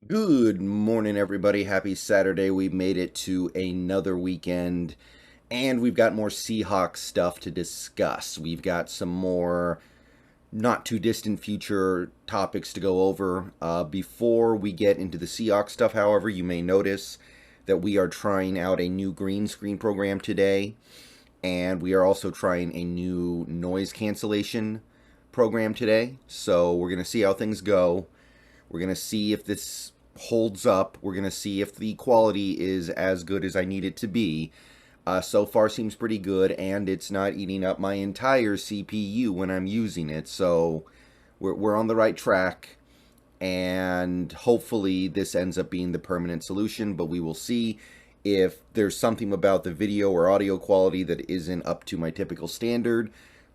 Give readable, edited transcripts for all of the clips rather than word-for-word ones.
Good morning, everybody. Happy Saturday. We made it to another weekend, and we've got more Seahawk stuff to discuss. We've got some more not too distant future topics to go over. Before we get into the Seahawk stuff, however, you may notice that we are trying out a new green screen program today, and we are also trying a new noise cancellation program today. So we're going to see how things go. We're going to see if this holds up. We're going to see if the quality is as good as I need it to be. So far seems pretty good, and it's not eating up my entire CPU when I'm using it. So we're on the right track, and hopefully this ends up being the permanent solution, but we will see. If there's something about the video or audio quality that isn't up to my typical standard,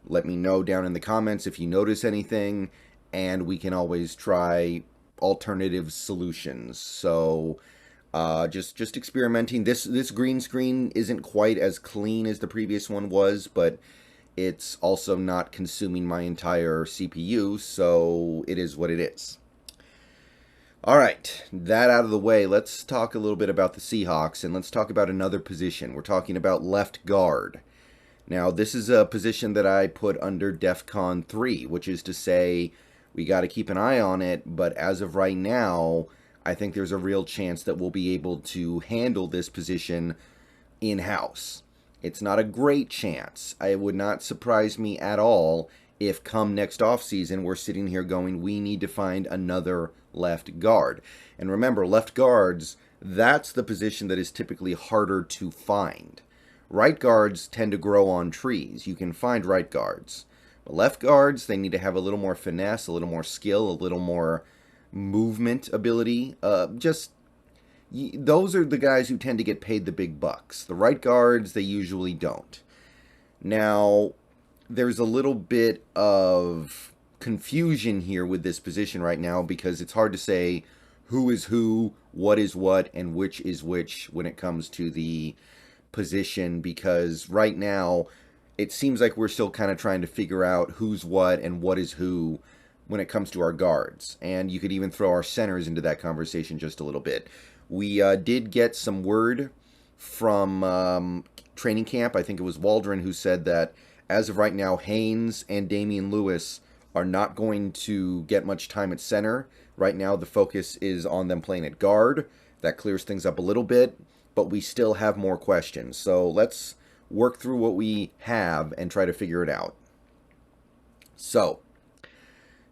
let me know down in the comments if you notice anything, and we can always try alternative solutions. So just experimenting. This green screen isn't quite as clean as the previous one was, but it's also not consuming my entire CPU, so it is what it is. All right, that out of the way, let's talk a little bit about the Seahawks, and let's talk about another position. We're talking about left guard. Now, this is a position that I put under DEFCON 3, which is to say we got to keep an eye on it, but as of right now, I think there's a real chance that we'll be able to handle this position in-house. It's not a great chance. It would not surprise me at all if come next offseason we're sitting here going, we need to find another left guard. And remember, left guards, that's the position that is typically harder to find. Right guards tend to grow on trees. You can find right guards. But left guards, they need to have a little more finesse, a little more skill, a little more movement ability. Those are the guys who tend to get paid the big bucks. The right guards, they usually don't. Now, there's a little bit of confusion here with this position right now because it's hard to say who is who, what is what, and which is which when it comes to the position, because right now it seems like we're still kind of trying to figure out who's what and what is who when it comes to our guards. And you could even throw our centers into that conversation just a little bit. We did get some word from training camp. I think it was Waldron who said that as of right now, Haynes and Damian Lewis are not going to get much time at center. Right now, the focus is on them playing at guard. That clears things up a little bit, but we still have more questions. So let's work through what we have and try to figure it out. So,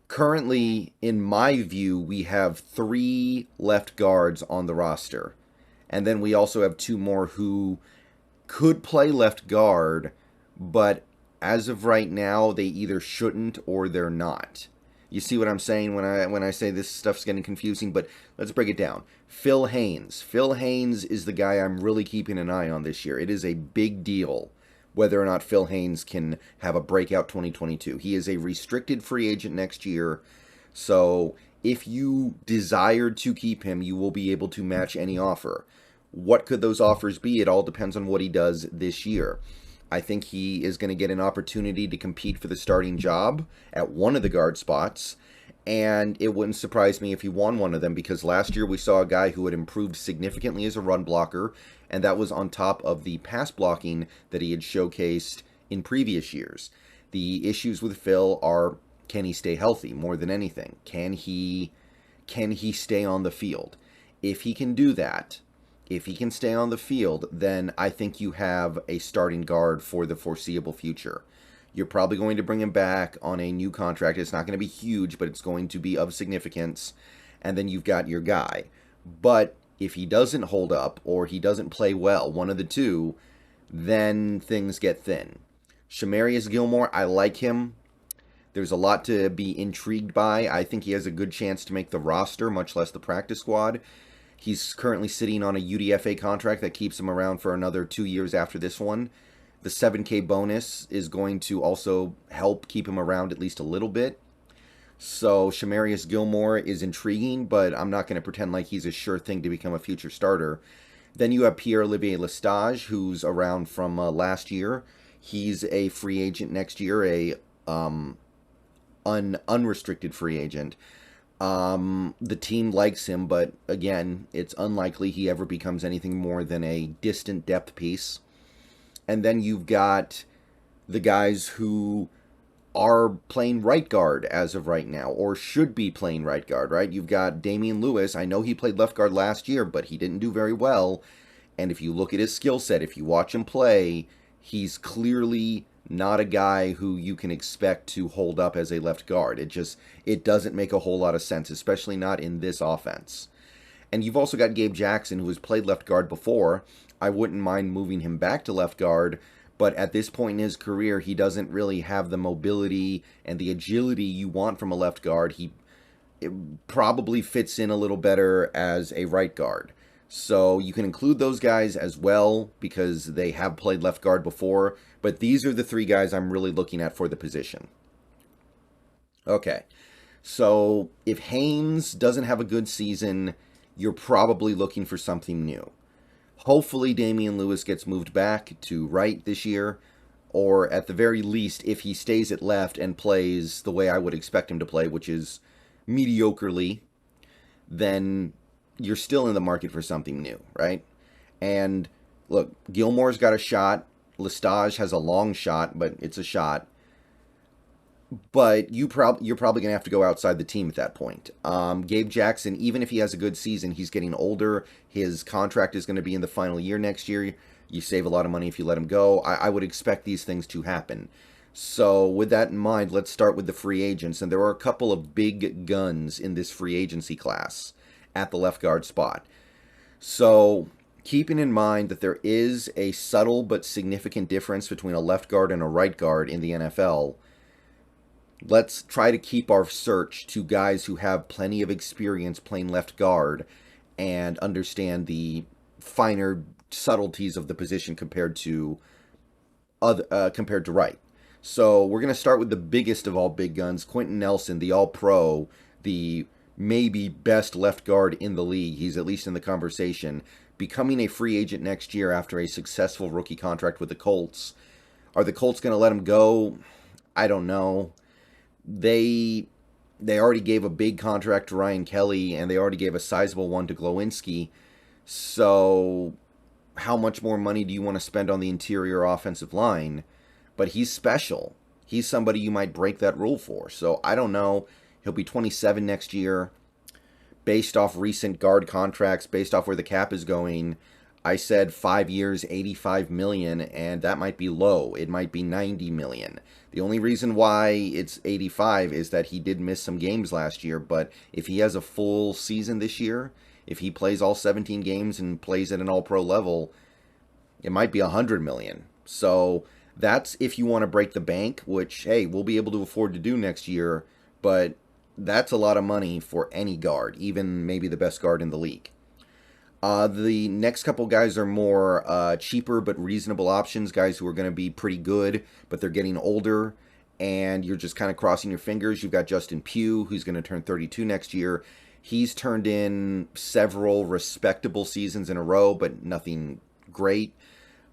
currently, in my view, we have 3 left guards on the roster. And then we also have 2 more who could play left guard, but as of right now, they either shouldn't or they're not. You see what I'm saying when I say this stuff's getting confusing, but let's break it down. Phil Haynes. Phil Haynes is the guy I'm really keeping an eye on this year. It is a big deal whether or not Phil Haynes can have a breakout 2022. He is a restricted free agent next year, so if you desired to keep him, you will be able to match any offer. What could those offers be? It all depends on what he does this year. I think he is going to get an opportunity to compete for the starting job at one of the guard spots, and it wouldn't surprise me if he won one of them, because last year we saw a guy who had improved significantly as a run blocker, and that was on top of the pass blocking that he had showcased in previous years. The issues with Phil are, can he stay healthy more than anything? Can he stay on the field? If he can do that, if he can stay on the field, then I think you have a starting guard for the foreseeable future. You're probably going to bring him back on a new contract. It's not going to be huge, but it's going to be of significance. And then you've got your guy. But if he doesn't hold up or he doesn't play well, one of the two, then things get thin. Shamarius Gilmore, I like him. There's a lot to be intrigued by. I think he has a good chance to make the roster, much less the practice squad. He's currently sitting on a UDFA contract that keeps him around for another 2 years after this one. The 7K bonus is going to also help keep him around at least a little bit. So Shamarius Gilmore is intriguing, but I'm not going to pretend like he's a sure thing to become a future starter. Then you have Pierre-Olivier Lestage, who's around from last year. He's a free agent next year, a unrestricted free agent. The team likes him, but again, it's unlikely he ever becomes anything more than a distant depth piece. And then you've got the guys who are playing right guard as of right now, or should be playing right guard, right? You've got Damian Lewis. I know he played left guard last year, but he didn't do very well. And if you look at his skill set, if you watch him play, he's clearly not a guy who you can expect to hold up as a left guard. It doesn't make a whole lot of sense, especially not in this offense. And you've also got Gabe Jackson, who has played left guard before. I wouldn't mind moving him back to left guard, but at this point in his career, he doesn't really have the mobility and the agility you want from a left guard. It probably fits in a little better as a right guard. So you can include those guys as well because they have played left guard before, but these are the three guys I'm really looking at for the position. Okay, so if Haynes doesn't have a good season, you're probably looking for something new. Hopefully, Damian Lewis gets moved back to right this year, or at the very least, if he stays at left and plays the way I would expect him to play, which is mediocrely, then you're still in the market for something new, right? And look, Gilmore's got a shot. Lilstyx has a long shot, but it's a shot. But you're probably going to have to go outside the team at that point. Gabe Jackson, even if he has a good season, he's getting older. His contract is going to be in the final year next year. You save a lot of money if you let him go. I would expect these things to happen. So with that in mind, let's start with the free agents. And there are a couple of big guns in this free agency class at the left guard spot. So keeping in mind that there is a subtle but significant difference between a left guard and a right guard in the NFL, let's try to keep our search to guys who have plenty of experience playing left guard and understand the finer subtleties of the position compared to right. So we're going to start with the biggest of all big guns, Quentin Nelson, the All-Pro, the maybe best left guard in the league. He's at least in the conversation, becoming a free agent next year after a successful rookie contract with the Colts. Are the Colts going to let him go? I don't know. They already gave a big contract to Ryan Kelly, and they already gave a sizable one to Glowinski. So how much more money do you want to spend on the interior offensive line? But he's special. He's somebody you might break that rule for. So I don't know. He'll be 27 next year. Based off recent guard contracts, based off where the cap is going, I said 5 years, 85 million, and that might be low. It might be 90 million. The only reason why it's 85 is that he did miss some games last year, but if he has a full season this year, if he plays all 17 games and plays at an all-pro level, it might be 100 million. So that's if you want to break the bank, which, hey, we'll be able to afford to do next year, but that's a lot of money for any guard, even maybe the best guard in the league. The next couple guys are more cheaper but reasonable options, guys who are going to be pretty good, but they're getting older, and you're just kind of crossing your fingers. You've got Justin Pugh, who's going to turn 32 next year. He's turned in several respectable seasons in a row, but nothing great.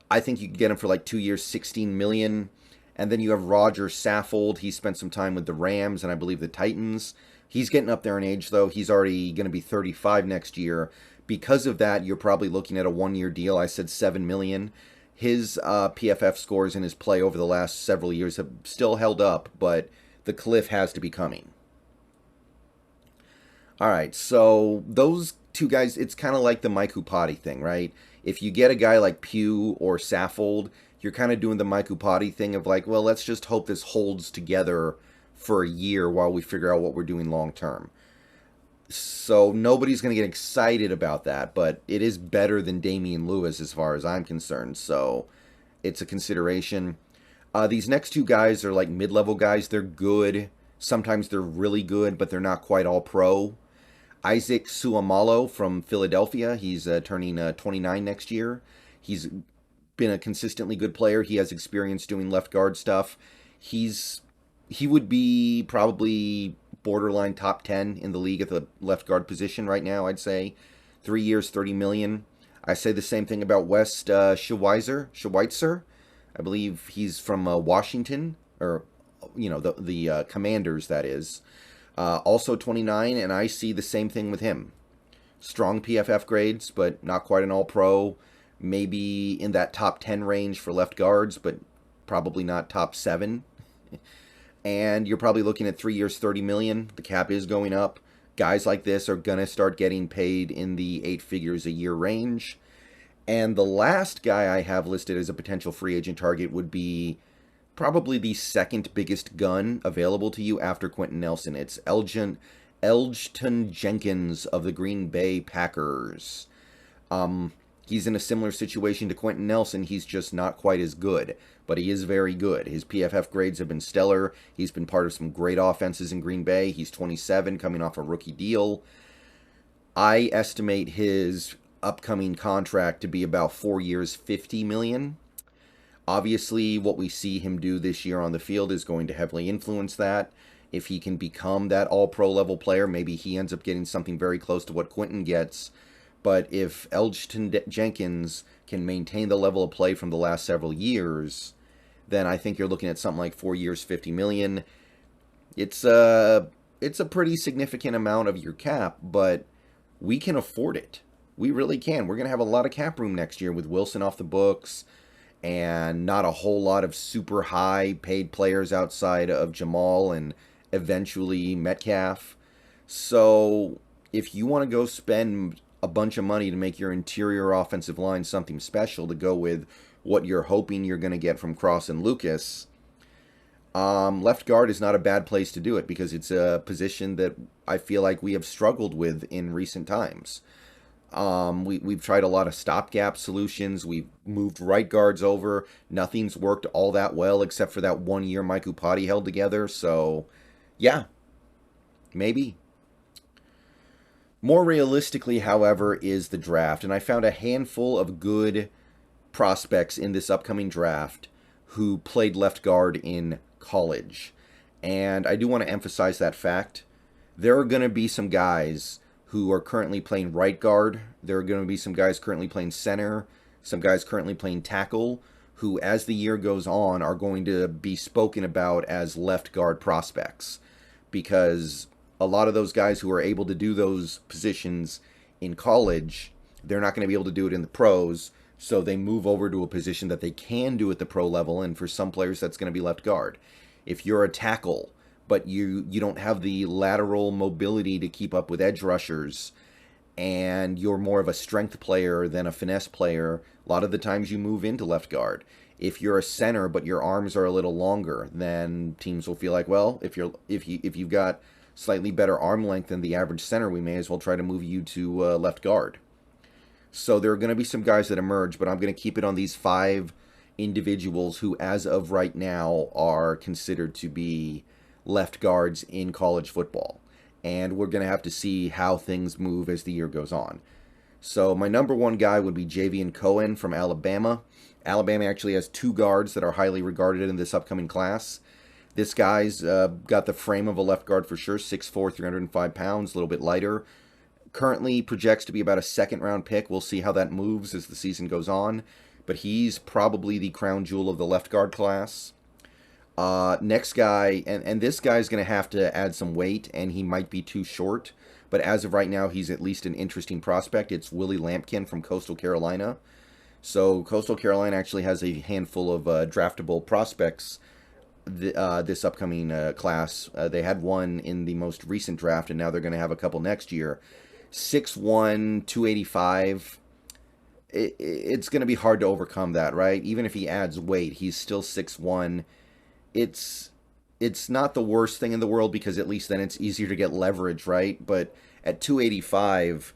I think you can get him for like 2 years, 16 million. And then you have Roger Saffold. He spent some time with the Rams and I believe the Titans. He's getting up there in age, though. He's already going to be 35 next year. Because of that, you're probably looking at a 1-year deal. I said 7 million. His PFF scores in his play over the last several years have still held up, but the cliff has to be coming. All right, so those two guys, it's kind of like the Mike Upati thing, right? If you get a guy like Pugh or Saffold, you're kind of doing the Mike Upati thing of like, well, let's just hope this holds together for a year while we figure out what we're doing long term. So nobody's going to get excited about that, but it is better than Damian Lewis as far as I'm concerned, so it's a consideration. These next two guys are like mid-level guys. They're good. Sometimes they're really good, but they're not quite all pro. Isaac Suomalo from Philadelphia. He's turning 29 next year. He's been a consistently good player. He has experience doing left guard stuff. He would be probably borderline top 10 in the league at the left guard position right now, I'd say. 3 years, 30 million. I say the same thing about West Schweitzer. I believe he's from Washington, or the Commanders, that is. Also 29, and I see the same thing with him. Strong PFF grades, but not quite an all-pro. Maybe in that top 10 range for left guards, but probably not top 7. And you're probably looking at 3 years, 30 million. The cap is going up. Guys like this are going to start getting paid in the 8 figures a year range. And the last guy I have listed as a potential free agent target would be probably the second biggest gun available to you after Quentin Nelson. It's Elgton Jenkins of the Green Bay Packers. He's in a similar situation to Quentin Nelson. He's just not quite as good, but he is very good. His PFF grades have been stellar. He's been part of some great offenses in Green Bay. He's 27, coming off a rookie deal. I estimate his upcoming contract to be about 4 years, $50 million. Obviously, what we see him do this year on the field is going to heavily influence that. If he can become that all-pro level player, maybe he ends up getting something very close to what Quentin gets. But if Elgton Jenkins can maintain the level of play from the last several years, then I think you're looking at something like 4 years, $50 million. It's a pretty significant amount of your cap, but we can afford it. We really can. We're going to have a lot of cap room next year with Wilson off the books and not a whole lot of super high paid players outside of Jamal and eventually Metcalf. So if you want to go spend a bunch of money to make your interior offensive line something special to go with what you're hoping you're going to get from Cross and Lucas, left guard is not a bad place to do it because it's a position that I feel like we have struggled with in recent times. We've tried a lot of stopgap solutions. We've moved right guards over. Nothing's worked all that well except for that 1 year Mike Upati held together. So, yeah, maybe. More realistically, however, is the draft. And I found a handful of good prospects in this upcoming draft who played left guard in college. And I do want to emphasize that fact. There are going to be some guys who are currently playing right guard. There are going to be some guys currently playing center, some guys currently playing tackle, who, as the year goes on, are going to be spoken about as left guard prospects. Because a lot of those guys who are able to do those positions in college, they're not going to be able to do it in the pros, so they move over to a position that they can do at the pro level, and for some players that's going to be left guard. If you're a tackle, but you don't have the lateral mobility to keep up with edge rushers, and you're more of a strength player than a finesse player, a lot of the times you move into left guard. If you're a center but your arms are a little longer, then teams will feel like, well, if you've got slightly better arm length than the average center, we may as well try to move you to left guard. So there are going to be some guys that emerge, but I'm going to keep it on these 5 individuals who, as of right now, are considered to be left guards in college football. And we're going to have to see how things move as the year goes on. So my number 1 guy would be Javian Cohen from Alabama. Alabama actually has 2 guards that are highly regarded in this upcoming class. This guy's got the frame of a left guard for sure, 6'4", 305 pounds, a little bit lighter. Currently projects to be about a second-round pick. We'll see how that moves as the season goes on. But he's probably the crown jewel of the left guard class. Next guy, and this guy's going to have to add some weight, and he might be too short. But as of right now, he's at least an interesting prospect. It's Willie Lampkin from Coastal Carolina. So Coastal Carolina actually has a handful of draftable prospects this upcoming class. They had one in the most recent draft, and now they're going to have a couple next year. 6'1", 285. It's going to be hard to overcome that, right? Even if he adds weight, he's still 6'1". It's not the worst thing in the world because at least then it's easier to get leverage, right? But at 285,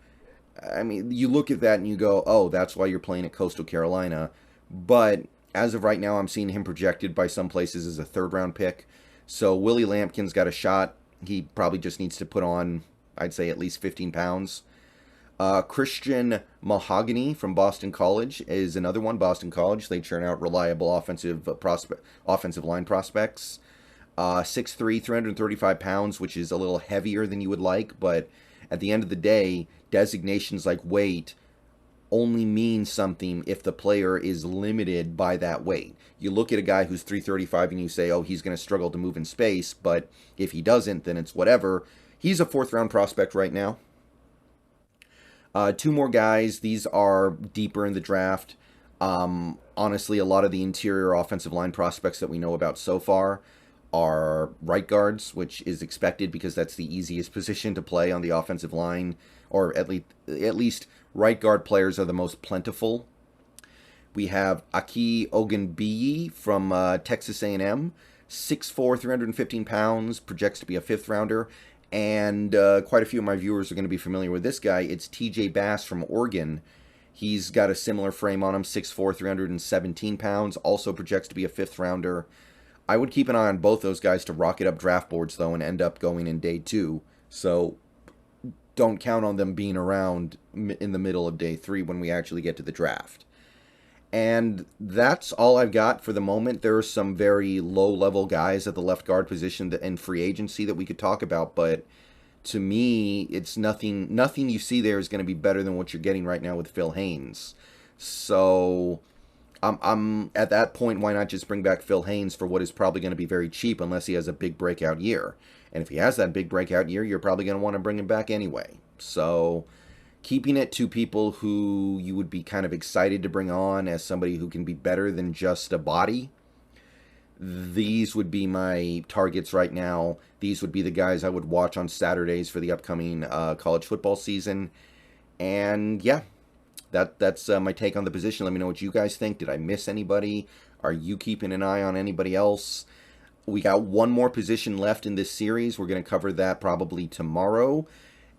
I mean, you look at that and you go, oh, that's why you're playing at Coastal Carolina. But as of right now, I'm seeing him projected by some places as a 3rd-round pick. So Willie Lampkin's got a shot. He probably just needs to put on, I'd say, at least 15 pounds. Christian Mahogany from Boston College is another one. Boston College, they churn out reliable offensive line prospects. 6'3", 335 pounds, which is a little heavier than you would like, but at the end of the day, designations like weight only mean something if the player is limited by that weight. You look at a guy who's 335 and you say, oh, he's going to struggle to move in space, but if he doesn't, then it's whatever. He's a 4th-round prospect right now. 2 more guys. These are deeper in the draft. Honestly, a lot of the interior offensive line prospects that we know about so far are right guards, which is expected because that's the easiest position to play on the offensive line, or at least right guard players are the most plentiful. We have Aki Ogunbiyi from Texas A&M, 6'4", 315 pounds, projects to be a 5th-rounder. And quite a few of my viewers are going to be familiar with this guy. It's TJ Bass from Oregon. He's got a similar frame on him, 6'4", 317 pounds, also projects to be a 5th-rounder. I would keep an eye on both those guys to rocket up draft boards, though, and end up going in day 2. So don't count on them being around in the middle of day 3 when we actually get to the draft. And that's all I've got for the moment. There are some very low-level guys at the left guard position in free agency that we could talk about, but to me, it's nothing you see there is going to be better than what you're getting right now with Phil Haynes. So I'm at that point, why not just bring back Phil Haynes for what is probably going to be very cheap unless he has a big breakout year. And if he has that big breakout year, you're probably going to want to bring him back anyway. So keeping it to people who you would be kind of excited to bring on as somebody who can be better than just a body, these would be my targets right now. These would be the guys I would watch on Saturdays for the upcoming college football season. And yeah, that's my take on the position. Let me know what you guys think. Did I miss anybody? Are you keeping an eye on anybody else? We got one more position left in this series. We're going to cover that probably tomorrow.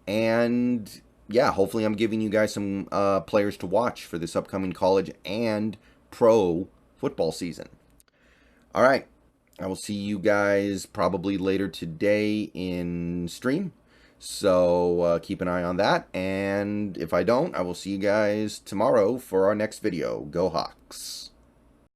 And yeah, hopefully I'm giving you guys some players to watch for this upcoming college and pro football season. All right, I will see you guys probably later today in stream. So keep an eye on that. And if I don't, I will see you guys tomorrow for our next video. Go Hawks!